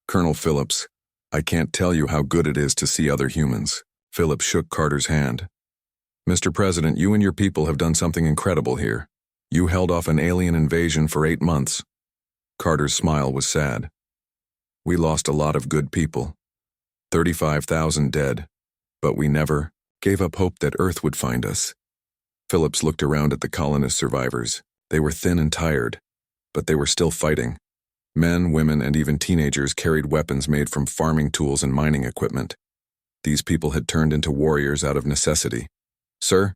Speaker 1: "Colonel Phillips, I can't tell you how good it is to see other humans." Phillips shook Carter's hand. "Mr. President, you and your people have done something incredible here. You held off an alien invasion for 8 months. Carter's smile was sad. "We lost a lot of good people. 35,000 dead. But we never gave up hope that Earth would find us." Phillips looked around at the colonist survivors. They were thin and tired, but they were still fighting. Men, women, and even teenagers carried weapons made from farming tools and mining equipment. These people had turned into warriors out of necessity. "Sir,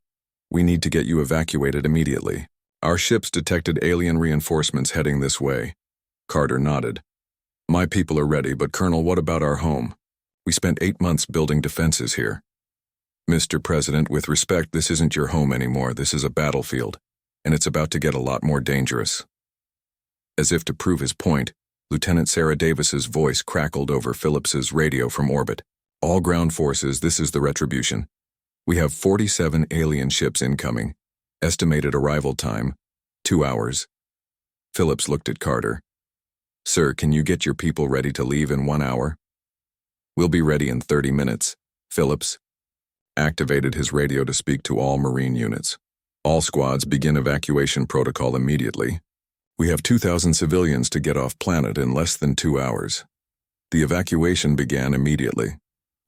Speaker 1: we need to get you evacuated immediately. Our ships detected alien reinforcements heading this way." Carter nodded. "My people are ready, but Colonel, what about our home? We spent 8 months building defenses here." "Mr. President, with respect, this isn't your home anymore. This is a battlefield, and it's about to get a lot more dangerous." As if to prove his point, Lieutenant Sarah Davis's voice crackled over Phillips's radio from orbit. "All ground forces, this is the retribution. We have 47 alien ships incoming. Estimated arrival time, 2 hours." Phillips looked at Carter. "Sir, can you get your people ready to leave in 1 hour?" "We'll be ready in 30 minutes. Phillips activated his radio to speak to all Marine units. "All squads begin evacuation protocol immediately. We have 2,000 civilians to get off planet in less than 2 hours." The evacuation began immediately.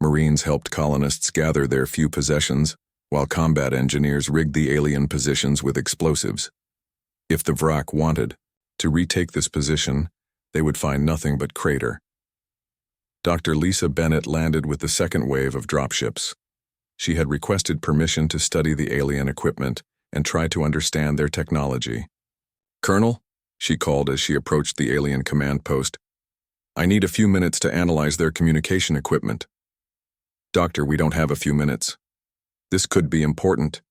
Speaker 1: Marines helped colonists gather their few possessions, while combat engineers rigged the alien positions with explosives. If the Vrak wanted to retake this position, they would find nothing but crater. Dr. Lisa Bennett landed with the second wave of dropships. She had requested permission to study the alien equipment and try to understand their technology. "Colonel," she called as she approached the alien command post, "I need a few minutes to analyze their communication equipment." "Doctor, we don't have a few minutes. This could be important.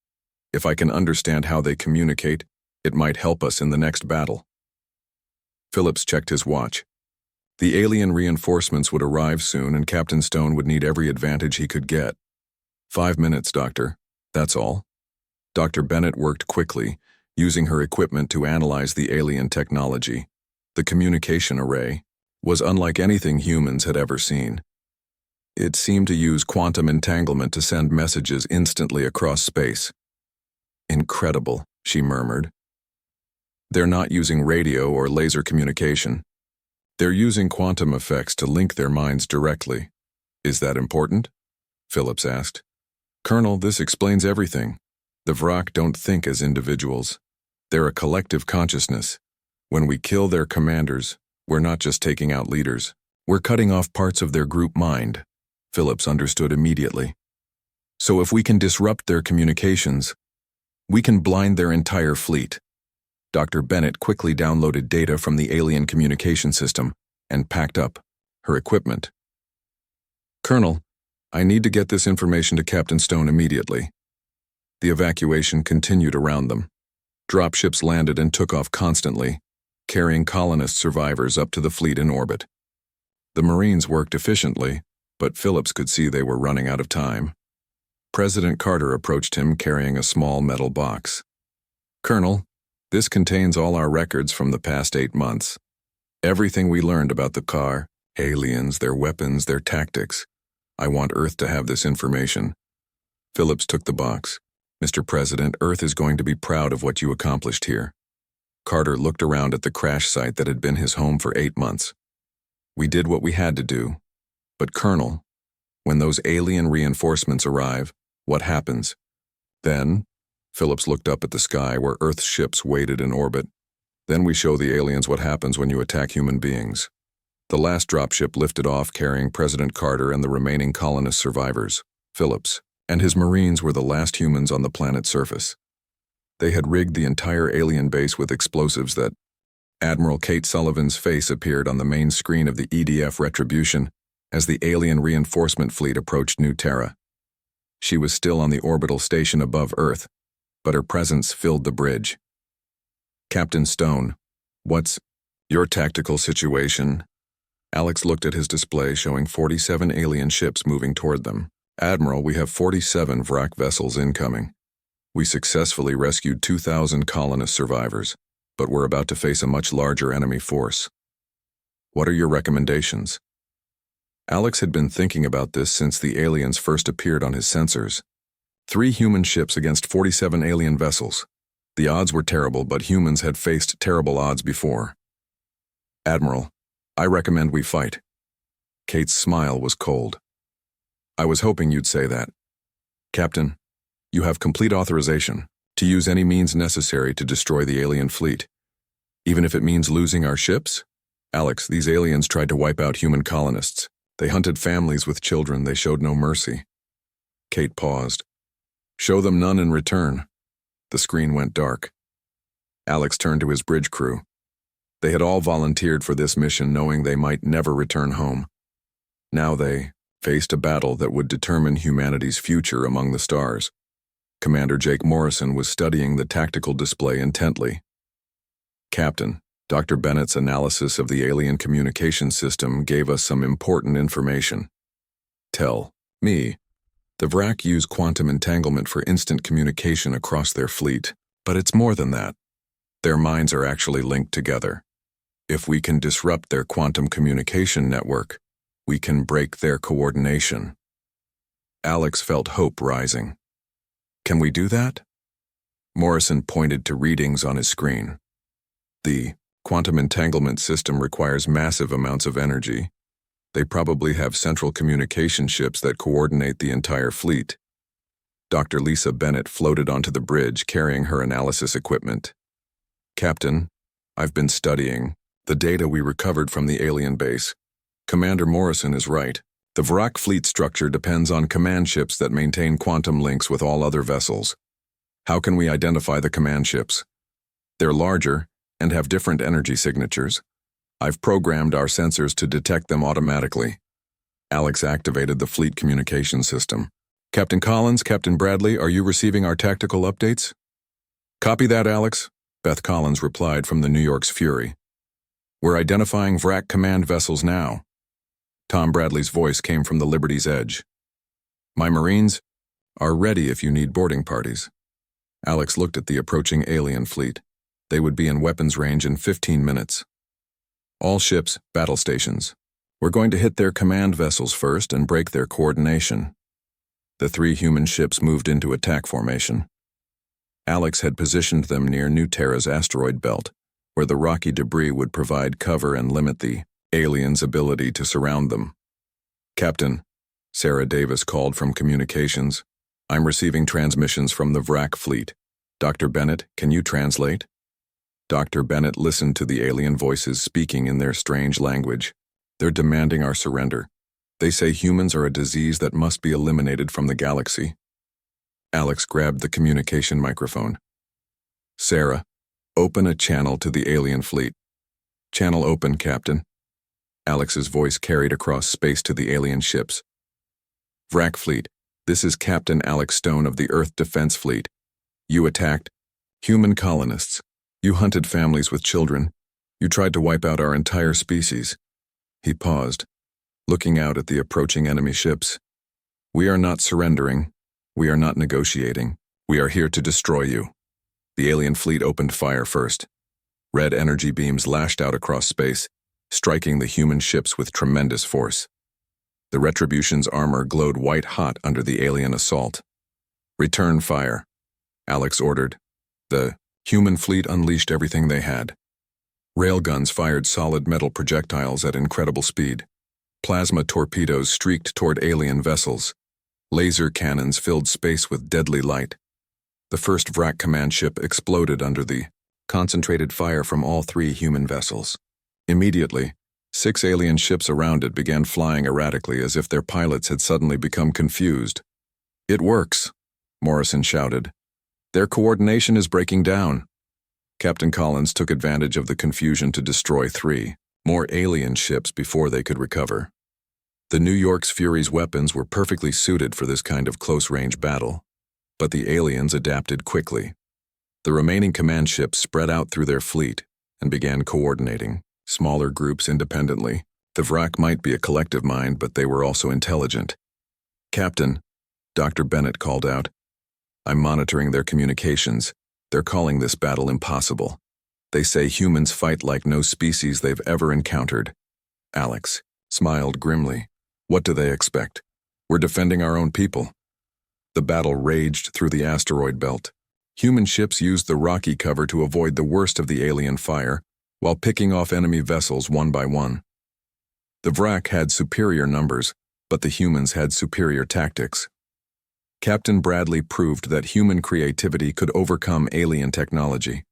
Speaker 1: If I can understand how they communicate, it might help us in the next battle." Phillips checked his watch. The alien reinforcements would arrive soon, and Captain Stone would need every advantage he could get. 5 minutes, Doctor. That's all." Dr. Bennett worked quickly, using her equipment to analyze the alien technology. The communication array was unlike anything humans had ever seen. It seemed to use quantum entanglement to send messages instantly across space. "Incredible," she murmured. "They're not using radio or laser communication. They're using quantum effects to link their minds directly. Is that important?" Phillips asked. "Colonel, this explains everything. The Vrak don't think as individuals. They're a collective consciousness. When we kill their commanders, we're not just taking out leaders. We're cutting off parts of their group mind." Phillips understood immediately. "So if we can disrupt their communications, we can blind their entire fleet." Dr. Bennett quickly downloaded data from the alien communication system and packed up her equipment. "Colonel, I need to get this information to Captain Stone immediately." The evacuation continued around them. Dropships landed and took off constantly, carrying colonist survivors up to the fleet in orbit. The Marines worked efficiently, but Phillips could see they were running out of time. President Carter approached him carrying a small metal box. "Colonel, this contains all our records from the past 8 months. Everything we learned about the car, aliens, their weapons, their tactics. I want Earth to have this information." Phillips took the box. "Mr. President, Earth is going to be proud of what you accomplished here. Carter looked around at the crash site that had been his home for 8 months. We did what we had to do. But Colonel, when those alien reinforcements arrive, what happens? Then, Phillips looked up at the sky where Earth's ships waited in orbit. Then we show the aliens what happens when you attack human beings. The last dropship lifted off carrying President Carter and the remaining colonist survivors. Phillips and his Marines were the last humans on the planet's surface. They had rigged the entire alien base with explosives that Admiral Kate Sullivan's face appeared on the main screen of the EDF Retribution as the alien reinforcement fleet approached New Terra. She was still on the orbital station above Earth, but her presence filled the bridge. Captain Stone, what's your tactical situation? Alex looked at his display showing 47 alien ships moving toward them. Admiral, we have 47 Vrak vessels incoming. We successfully rescued 2,000 colonist survivors, but we're about to face a much larger enemy force. What are your recommendations? Alex had been thinking about this since the aliens first appeared on his sensors. 3 human ships against 47 alien vessels. The odds were terrible, but humans had faced terrible odds before. Admiral, I recommend we fight. Kate's smile was cold. I was hoping you'd say that. Captain, you have complete authorization to use any means necessary to destroy the alien fleet, even if it means losing our ships? Alex, these aliens tried to wipe out human colonists. They hunted families with children. They showed no mercy. Kate paused. Show them none in return. The screen went dark. Alex turned to his bridge crew. They had all volunteered for this mission knowing they might never return home. Now they faced a battle that would determine humanity's future among the stars. Commander Jake Morrison was studying the tactical display intently. Captain, Dr. Bennett's analysis of the alien communication system gave us some important information. Tell me. The Vrak use quantum entanglement for instant communication across their fleet, but it's more than that. Their minds are actually linked together. If we can disrupt their quantum communication network, we can break their coordination. Alex felt hope rising. Can we do that? Morrison pointed to readings on his screen. The quantum entanglement system requires massive amounts of energy. They probably have central communication ships that coordinate the entire fleet. Dr. Lisa Bennett floated onto the bridge carrying her analysis equipment. Captain, I've been studying the data we recovered from the alien base. Commander Morrison is right. The Vrak fleet structure depends on command ships that maintain quantum links with all other vessels. How can we identify the command ships? They're larger and have different energy signatures. I've programmed our sensors to detect them automatically. Alex activated the fleet communication system. Captain Collins, Captain Bradley, are you receiving our tactical updates? Copy that, Alex, Beth Collins replied from the New York's Fury. We're identifying Vrak command vessels now. Tom Bradley's voice came from the Liberty's Edge. My Marines are ready if you need boarding parties. Alex looked at the approaching alien fleet. They would be in weapons range in 15 minutes. All ships, battle stations. We're going to hit their command vessels first and break their coordination. The 3 human ships moved into attack formation. Alex had positioned them near New Terra's asteroid belt, where the rocky debris would provide cover and limit the aliens' ability to surround them. Captain, Sarah Davis called from communications. I'm receiving transmissions from the Vrak fleet. Dr. Bennett, can you translate? Dr. Bennett listened to the alien voices speaking in their strange language. They're demanding our surrender. They say humans are a disease that must be eliminated from the galaxy. Alex grabbed the communication microphone. Sarah, open a channel to the alien fleet. Channel open, Captain. Alex's voice carried across space to the alien ships. Vrak fleet, this is Captain Alex Stone of the Earth Defense Fleet. You attacked human colonists. You hunted families with children. You tried to wipe out our entire species. He paused, looking out at the approaching enemy ships. We are not surrendering. We are not negotiating. We are here to destroy you. The alien fleet opened fire first. Red energy beams lashed out across space, striking the human ships with tremendous force. The Retribution's armor glowed white-hot under the alien assault. Return fire, Alex ordered. The Human fleet unleashed everything they had. Railguns fired solid metal projectiles at incredible speed. Plasma torpedoes streaked toward alien vessels. Laser cannons filled space with deadly light. The first Vrak command ship exploded under the concentrated fire from all 3 human vessels. Immediately, 6 alien ships around it began flying erratically as if their pilots had suddenly become confused. "It works," Morrison shouted. "Their coordination is breaking down." Captain Collins took advantage of the confusion to destroy 3 more alien ships before they could recover. The New York's Fury's weapons were perfectly suited for this kind of close-range battle, but the aliens adapted quickly. The remaining command ships spread out through their fleet and began coordinating, smaller groups independently. The Vrak might be a collective mind, but they were also intelligent. "Captain," Dr. Bennett called out, "I'm monitoring their communications. They're calling this battle impossible. They say humans fight like no species they've ever encountered." Alex smiled grimly. "What do they expect? We're defending our own people." The battle raged through the asteroid belt. Human ships used the rocky cover to avoid the worst of the alien fire, while picking off enemy vessels one by one. The Vrak had superior numbers, but the humans had superior tactics. Captain Bradley proved that human creativity could overcome alien technology.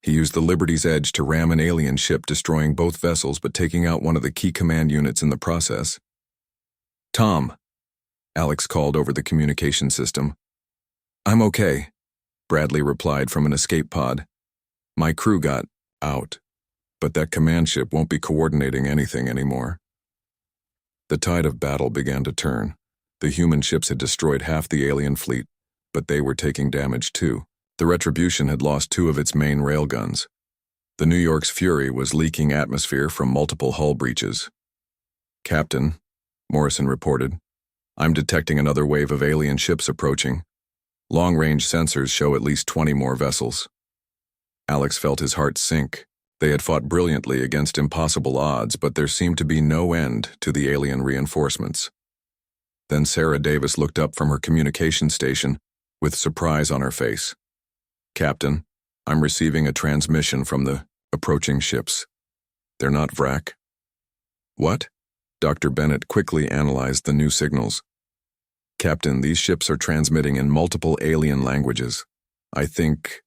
Speaker 1: He used the Liberty's Edge to ram an alien ship, destroying both vessels but taking out one of the key command units in the process. "Tom," Alex called over the communication system. "I'm okay," Bradley replied from an escape pod. "My crew got out, but that command ship won't be coordinating anything anymore." The tide of battle began to turn. The human ships had destroyed half the alien fleet, but they were taking damage too. The Retribution had lost 2 of its main railguns. The New York's Fury was leaking atmosphere from multiple hull breaches. "Captain," Morrison reported, "I'm detecting another wave of alien ships approaching. Long-range sensors show at least 20 more vessels." Alex felt his heart sink. They had fought brilliantly against impossible odds, but there seemed to be no end to the alien reinforcements. Then Sarah Davis looked up from her communication station with surprise on her face. "Captain, I'm receiving a transmission from the approaching ships. They're not Vrak." "What?" Dr. Bennett quickly analyzed the new signals. "Captain, these ships are transmitting in multiple alien languages. I think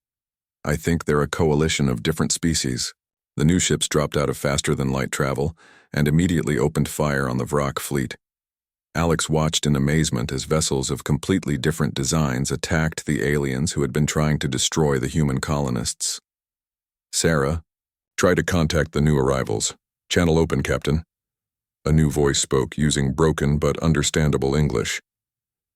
Speaker 1: they're a coalition of different species." The new ships dropped out of faster-than-light travel and immediately opened fire on the Vrak fleet. Alex watched in amazement as vessels of completely different designs attacked the aliens who had been trying to destroy the human colonists. "Sarah, try to contact the new arrivals. Channel open, Captain." A new voice spoke using broken but understandable English.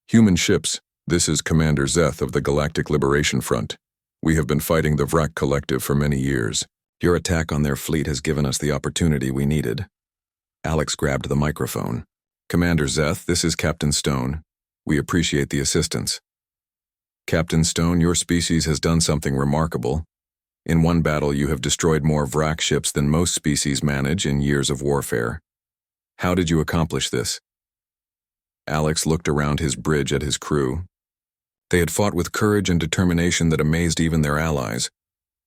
Speaker 1: "Human ships, this is Commander Zeth of the Galactic Liberation Front. We have been fighting the Vrak Collective for many years. Your attack on their fleet has given us the opportunity we needed." Alex grabbed the microphone. "Commander Zeth, this is Captain Stone. We appreciate the assistance." "Captain Stone, your species has done something remarkable. In one battle, you have destroyed more Vrak ships than most species manage in years of warfare. How did you accomplish this?" Alex looked around his bridge at his crew. They had fought with courage and determination that amazed even their allies.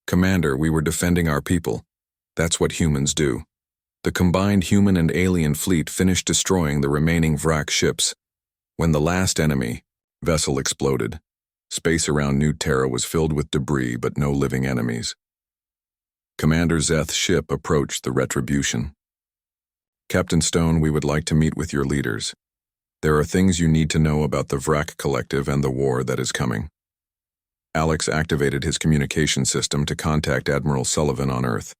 Speaker 1: "Commander, we were defending our people. That's what humans do." The combined human and alien fleet finished destroying the remaining Vrak ships. When the last enemy vessel exploded, space around New Terra was filled with debris but no living enemies. Commander Zeth's ship approached the Retribution. "Captain Stone, we would like to meet with your leaders. There are things you need to know about the Vrak Collective and the war that is coming." Alex activated his communication system to contact Admiral Sullivan on Earth.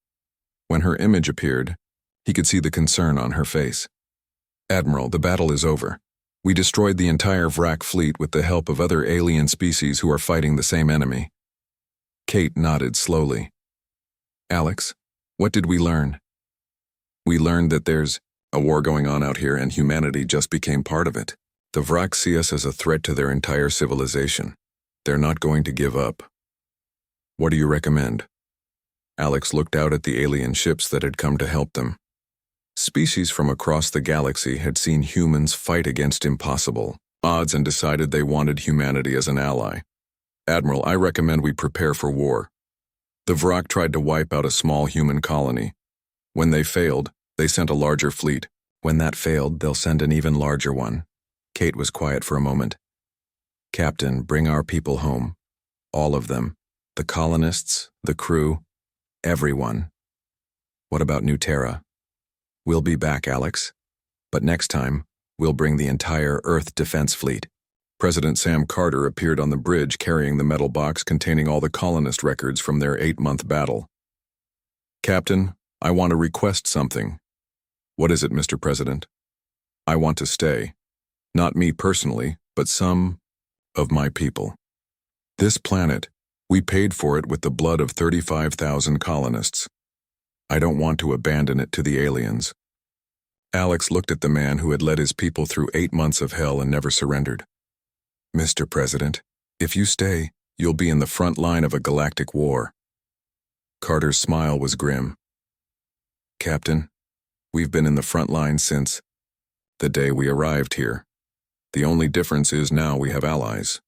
Speaker 1: When her image appeared, he could see the concern on her face. "Admiral, the battle is over. We destroyed the entire Vrak fleet with the help of other alien species who are fighting the same enemy." Kate nodded slowly. "Alex, what did we learn?" "We learned that there's a war going on out here and humanity just became part of it. The Vrak see us as a threat to their entire civilization. They're not going to give up." "What do you recommend?" Alex looked out at the alien ships that had come to help them. Species from across the galaxy had seen humans fight against impossible odds and decided they wanted humanity as an ally. Admiral, I recommend we prepare for war. The Vrak tried to wipe out a small human colony. When they failed, they sent a larger fleet. When that failed, they'll send an even larger one. Kate was quiet for a moment. Captain, bring our people home. All of them. The colonists, the crew, everyone. What about New Terra? We'll be back, Alex. But next time, we'll bring the entire Earth Defense Fleet. President Sam Carter appeared on the bridge carrying the metal box containing all the colonist records from their 8-month battle. Captain, I want to request something. What is it, Mr. President? I want to stay. Not me personally, but some of my people. This planet, we paid for it with the blood of 35,000 colonists. I don't want to abandon it to the aliens. Alex looked at the man who had led his people through 8 months of hell and never surrendered. Mr. President, if you stay, you'll be in the front line of a galactic war. Carter's smile was grim. Captain, we've been in the front line since the day we arrived here. The only difference is now we have allies.